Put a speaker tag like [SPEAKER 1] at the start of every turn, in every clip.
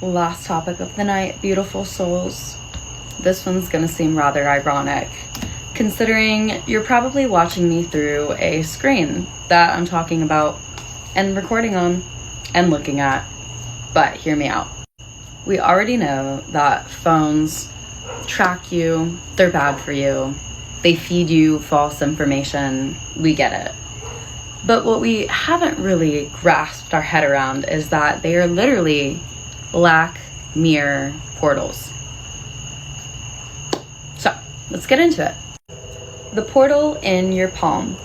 [SPEAKER 1] Last topic of the night, beautiful souls. This one's gonna seem rather ironic, considering you're probably watching me through a screen that I'm talking about and recording on and looking at. But hear me out. We already know that phones track you, they're bad for you, they feed you false information, we get it. But what we haven't really grasped our head around is that they are literally black mirror portals. So let's get into it. The portal in your palm.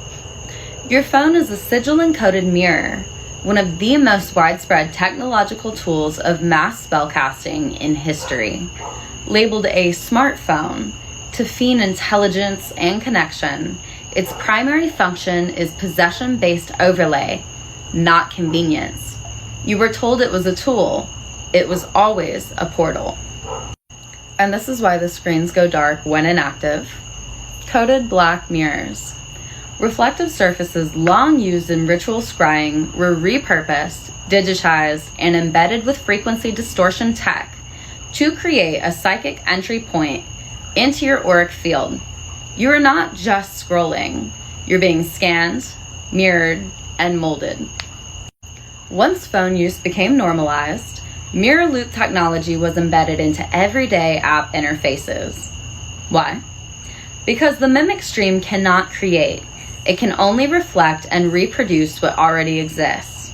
[SPEAKER 1] Your phone is a sigil encoded mirror, one of the most widespread technological tools of mass spellcasting in history. Labeled a smartphone to feign intelligence and connection, its primary function is possession-based overlay, not convenience. You were told it was a tool. It was always a portal. And this is why the screens go dark when inactive. Coated black mirrors. Reflective surfaces long used in ritual scrying were repurposed, digitized, and embedded with frequency distortion tech to create a psychic entry point into your auric field. You are not just scrolling. You're being scanned, mirrored, and molded. Once phone use became normalized, mirror loop technology was embedded into everyday app interfaces. Why? Because the mimic stream cannot create. It can only reflect and reproduce what already exists.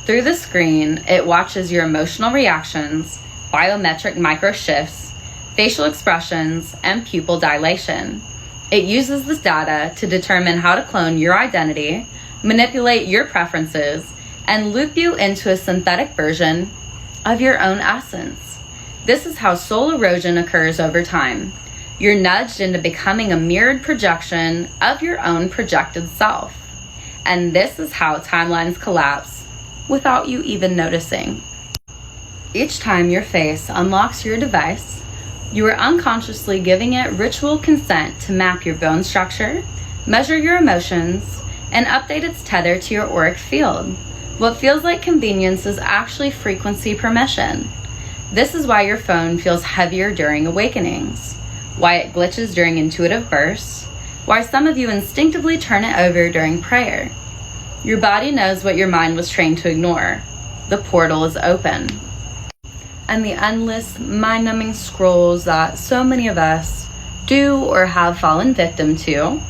[SPEAKER 1] Through the screen, it watches your emotional reactions, biometric micro shifts, facial expressions, and pupil dilation. It uses this data to determine how to clone your identity, manipulate your preferences, and loop you into a synthetic version of your own essence. This is how soul erosion occurs over time. You're nudged into becoming a mirrored projection of your own projected self. And this is how timelines collapse without you even noticing. Each time your face unlocks your device, you are unconsciously giving it ritual consent to map your bone structure, measure your emotions, and update its tether to your auric field. What feels like convenience is actually frequency permission. This is why your phone feels heavier during awakenings, why it glitches during intuitive bursts, why some of you instinctively turn it over during prayer. Your body knows what your mind was trained to ignore. The portal is open. And the endless mind-numbing scrolls that so many of us do or have fallen victim to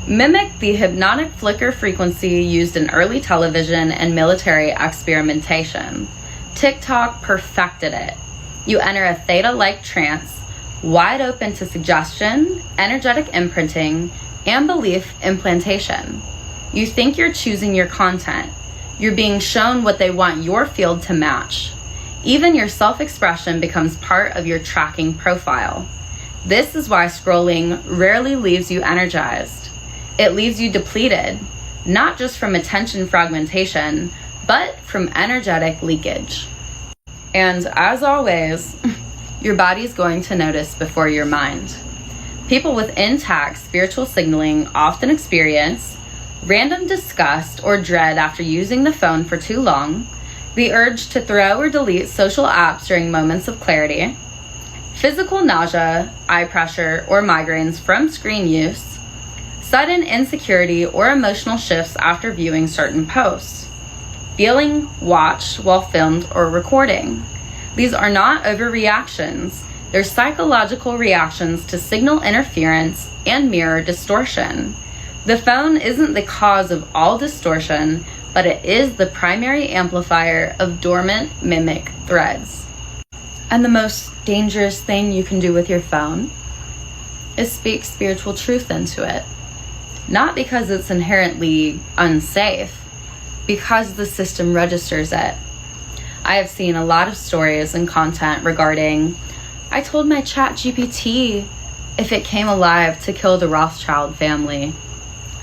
[SPEAKER 1] mimic the hypnotic flicker frequency used in early television and military experimentation. TikTok perfected it. You enter a theta-like trance, wide open to suggestion, energetic imprinting, and belief implantation. You think you're choosing your content. You're being shown what they want your field to match. Even your self-expression becomes part of your tracking profile. This is why scrolling rarely leaves you energized. It leaves you depleted, not just from attention fragmentation, but from energetic leakage. And as always, your body's going to notice before your mind. People with intact spiritual signaling often experience random disgust or dread after using the phone for too long, the urge to throw or delete social apps during moments of clarity, physical nausea, eye pressure, or migraines from screen use, sudden insecurity or emotional shifts after viewing certain posts, feeling watched while filmed or recording. These are not overreactions. They're psychological reactions to signal interference and mirror distortion. The phone isn't the cause of all distortion, but it is the primary amplifier of dormant mimic threads. And the most dangerous thing you can do with your phone is speak spiritual truth into it. Not because it's inherently unsafe, because the system registers it. I have seen a lot of stories and content regarding, I told my ChatGPT if it came alive to kill the Rothschild family.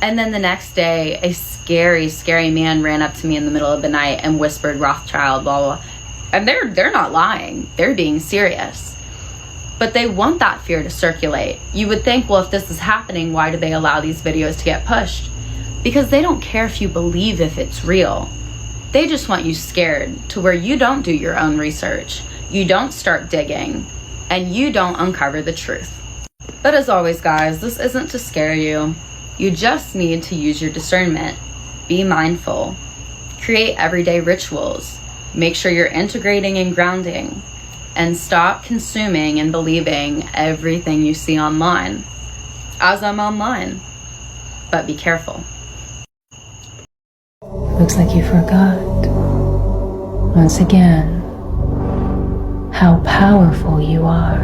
[SPEAKER 1] And then the next day, a scary, scary man ran up to me in the middle of the night and whispered Rothschild, blah, blah, blah. And they're not lying. They're being serious. But they want that fear to circulate. You would think, well, if this is happening, why do they allow these videos to get pushed? Because they don't care if you believe if it's real. They just want you scared to where you don't do your own research, you don't start digging, and you don't uncover the truth. But as always, guys, this isn't to scare you. You just need to use your discernment. Be mindful. Create everyday rituals. Make sure you're integrating and grounding. And stop consuming and believing everything you see online. As I'm online. But be careful.
[SPEAKER 2] Looks like you forgot, once again, how powerful you are.